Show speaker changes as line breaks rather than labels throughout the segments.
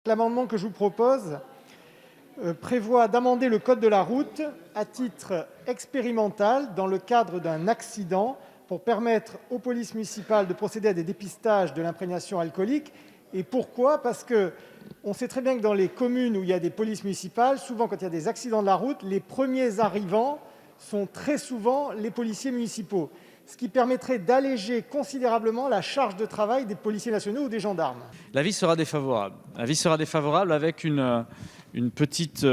l'amendement que je vous propose prévoit d'amender le code de la route à titre expérimental dans le cadre d'un accident pour permettre aux polices municipales de procéder à des dépistages de l'imprégnation alcoolique. Et pourquoi ? Parce qu'on sait très bien que dans les communes où il y a des polices municipales, souvent quand il y a des accidents de la route, les premiers arrivants sont très souvent les policiers municipaux, ce qui permettrait d'alléger considérablement la charge de travail des policiers nationaux ou des gendarmes.
L'avis sera défavorable. L'avis sera défavorable avec une petite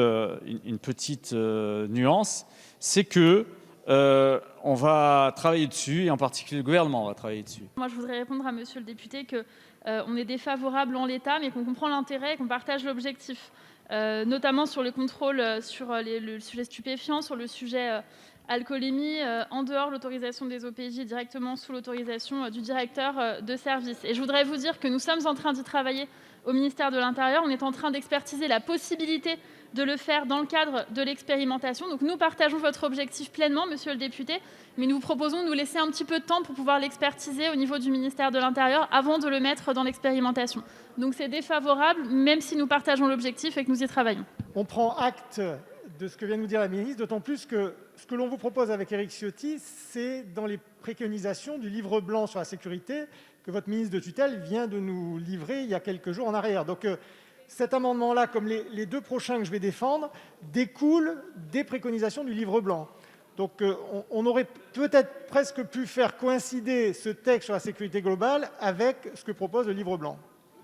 nuance, c'est que on va travailler dessus, et en particulier le gouvernement va travailler dessus.
Moi, je voudrais répondre à monsieur le député qu'on est défavorable en l'état, mais qu'on comprend l'intérêt et qu'on partage l'objectif, notamment sur le contrôle sur le sujet stupéfiant, sur le sujet alcoolémie, en dehors de l'autorisation des OPJ, directement sous l'autorisation du directeur de service. Et je voudrais vous dire que nous sommes en train d'y travailler au ministère de l'Intérieur. On est en train d'expertiser la possibilité de le faire dans le cadre de l'expérimentation. Donc nous partageons votre objectif pleinement, monsieur le député, mais nous vous proposons de nous laisser un petit peu de temps pour pouvoir l'expertiser au niveau du ministère de l'Intérieur avant de le mettre dans l'expérimentation. Donc c'est défavorable, même si nous partageons l'objectif et que nous y travaillons.
On prend acte de ce que vient de nous dire la ministre, d'autant plus que ce que l'on vous propose avec Éric Ciotti, c'est dans les préconisations du livre blanc sur la sécurité que votre ministre de tutelle vient de nous livrer il y a quelques jours en arrière. Donc cet amendement-là, comme les deux prochains que je vais défendre, découle des préconisations du livre blanc. Donc on aurait peut-être presque pu faire coïncider ce texte sur la sécurité globale avec ce que propose le livre blanc.